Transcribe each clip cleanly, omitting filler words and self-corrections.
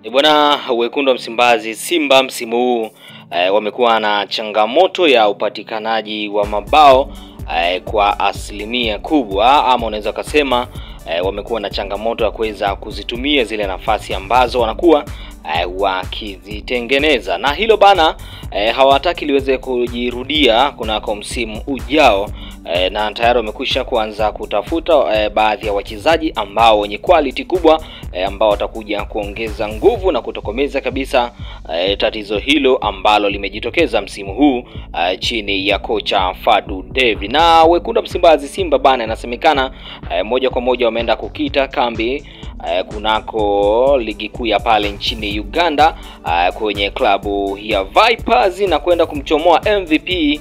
Bwana, wekundu wa Msimbazi Simba msimu huu wamekuwa na changamoto ya upatikanaji wa mabao kwa asilimia kubwa, ama unaweza kusema wamekuwa na changamoto ya kuweza kuzitumia zile nafasi ambazo wanakuwa wakizitengeneza, na hilo bana hawataki liweze kujirudia kunako msimu ujao, na tayari wamekwisha kuanza kutafuta baadhi ya wachezaji ambao wenye quality kubwa ambao watakuja kuongeza nguvu na kutokomeza kabisa tatizo hilo ambalo limejitokeza msimu huu chini ya kocha Fadlu Davids. Na wekundu wa Msimbazi Simba bana, inasemekana moja kwa moja wameenda kukita kambi kunako ligi kuu ya pale nchini Uganda kwenye klabu ya Vipers na kwenda kumchomoa MVP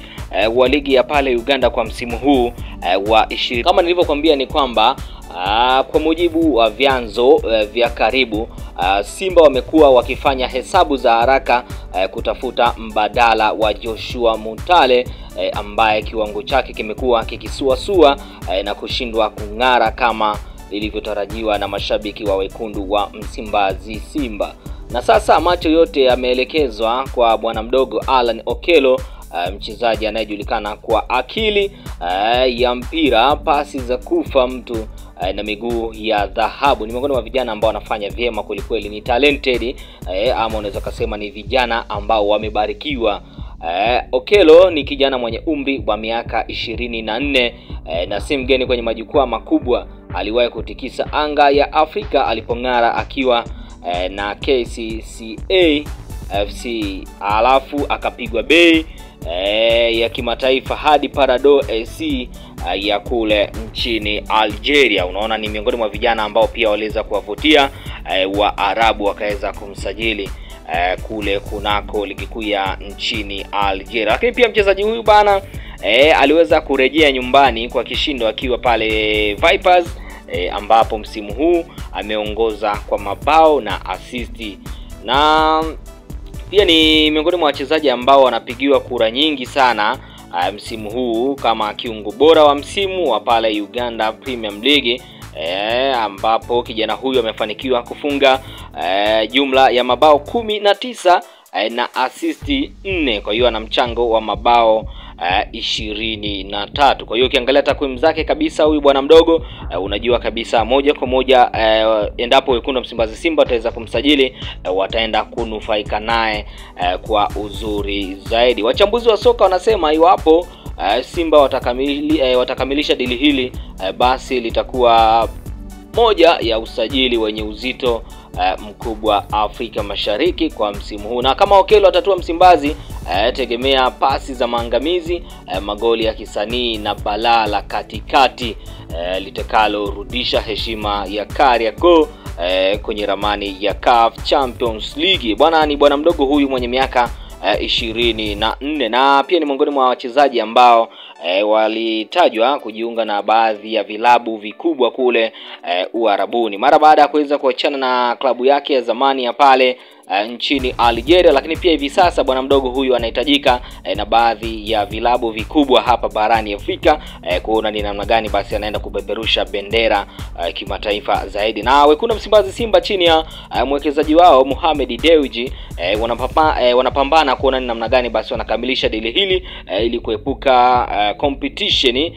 wa ligi ya pale Uganda kwa msimu huu wa 20. Kama nilivyokuambia ni kwamba kwa mujibu wa vyanzo vya karibu, Simba wamekuwa wakifanya hesabu za haraka kutafuta mbadala wa Joshua Mutale ambaye kiwango chake kimekuwa kikisuasua na kushindwa kung'ara kama ilivyotarajiwa na mashabiki wa wekundu wa Msimbazi Simba. Na sasa macho yote yameelekezwa kwa bwana mdogo Alan Okello, mchezaji anayejulikana kwa akili ya mpira, pasi za kufa mtu na miguu ya dhahabu. Ni miongoni mwa vijana ambao wanafanya vyema kweli, ni talented ama unaweza kusema ni vijana ambao wamebarikiwa. Okello ni kijana mwenye umri wa miaka 24 na si mgeni kwenye majukwaa makubwa. Aliwahi kutikisa anga ya Afrika alipong'ara akiwa na KCCA FC, alafu akapigwa bei ya kimataifa hadi Parado AC ya kule nchini Algeria. Unaona, ni miongoni mwa vijana ambao pia waliweza kuwavutia wa Arabu wakaweza kumsajili kule kunako ligi kuu ya nchini Algeria. Lakini pia mchezaji huyu bana aliweza kurejea nyumbani kwa kishindo akiwa pale Vipers ambapo msimu huu ameongoza kwa mabao na assist, na pia ni miongoni mwa wachezaji ambao wanapigiwa kura nyingi sana msimu huu kama kiungo bora wa msimu wa pale Uganda Premium League, ambapo kijana huyu amefanikiwa kufunga jumla ya mabao 19 na assist 4. Kwa hiyo ana mchango wa mabao 23. Kwa hiyo ukiangalia takwimu zake kabisa huyu bwana mdogo unajua kabisa moja kwa moja endapo wekundu wa Msimbazi Simba wataweza kumsajili wataenda kunufaika naye kwa uzuri zaidi. Wachambuzi wa soka wanasema iwapo Simba watakamilisha dili hili basi litakuwa moja ya usajili wenye uzito mkubwa Afrika Mashariki kwa msimu huu. Na kama Okello atatua Msimbazi, tegemea pasi za maangamizi, magoli ya kisanii na balaa la katikati litakalo rudisha heshima ya Kariakoo kwenye ramani ya CAF Champions League. Bwana, ni bwana mdogo huyu mwenye miaka 24 na pia ni miongoni mwa wachezaji ambao walitajwa kujiunga na baadhi ya vilabu vikubwa kule Uarabuni mara baada ya kuweza kuachana na klabu yake ya zamani ya pale nchini Algeria. Lakini pia hivi sasa bwana mdogo huyu anahitajika na baadhi ya vilabu vikubwa hapa barani Afrika kuona ni namna gani basi anaenda kupeperusha bendera kimataifa zaidi. Na wekundu wa Msimbazi Simba chini ya mwekezaji wao Mohamed Dewji wanapambana kuona ni namna gani basi wanakamilisha dili hili ili kuepuka competition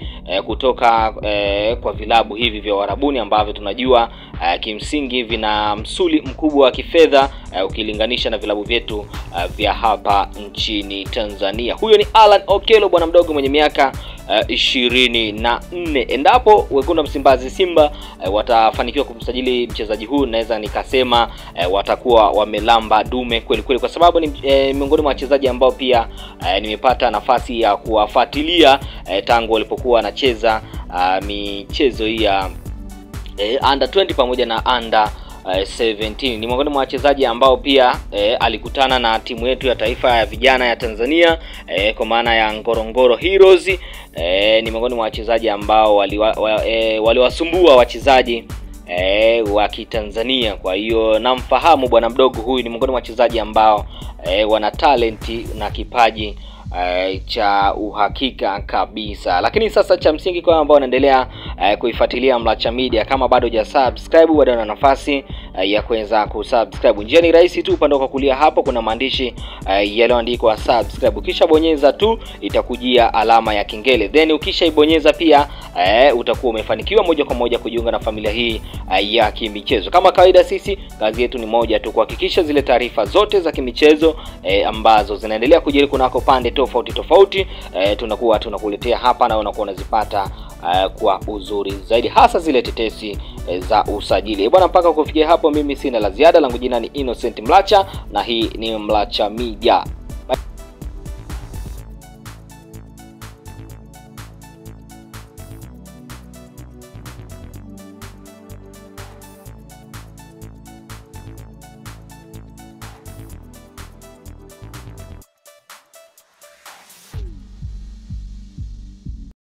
kutoka kwa vilabu hivi vya Uarabuni ambavyo tunajua kimsingi vina msuli mkubwa wa kifedha ukilinganisha na vilabu vyetu vya hapa nchini Tanzania. Huyo ni Alan Okello, bwana mdogo mwenye miaka 24. Endapo wekundu wa Msimbazi Simba watafanikiwa kumsajili mchezaji huyu, naweza nikasema watakuwa wamelamba dume kweli, kwa sababu ni miongoni mwa wachezaji ambao pia nimepata nafasi ya kuwafuatilia tangu walipokuwa wanacheza michezo hii ya under 20 pamoja na under 17. Ni miongoni mwa wachezaji ambao pia alikutana na timu yetu ya taifa ya vijana ya Tanzania kwa maana ya Ngorongoro Heroes. Ni miongoni mwa wachezaji ambao waliwasumbua wachezaji wa Kitanzania. Kwa hiyo namfahamu bwana mdogo huyu, ni miongoni mwa wachezaji ambao wana talenti na kipaji cha uhakika kabisa. Lakini sasa cha msingi kwa ambao wanaendelea kuifuatilia Mlacha Media, kama bado hujasubscribe bado una nafasi ya kuweza kusubscribe. Njia ni rahisi tu, upande wa kulia hapo kuna maandishi yaliyoandikwa subscribe. Kisha bonyeza tu, itakujia alama ya kengele. Then ukishaibonyeza pia utakuwa umefanikiwa moja kwa moja kujiunga na familia hii ya kimichezo. Kama kawaida, sisi kazi yetu ni moja tu, kuhakikisha zile taarifa zote za kimichezo ambazo zinaendelea kujiri kunako pande tofauti tofauti tunakuwa tunakuletea hapa na unakuwa unazipata kwa uzuri zaidi, hasa zile tetesi za usajili. Bwana, mpaka kufikia hapo mimi sina la ziada. Langu jina ni Innocent Mlacha na hii ni Mlacha Media.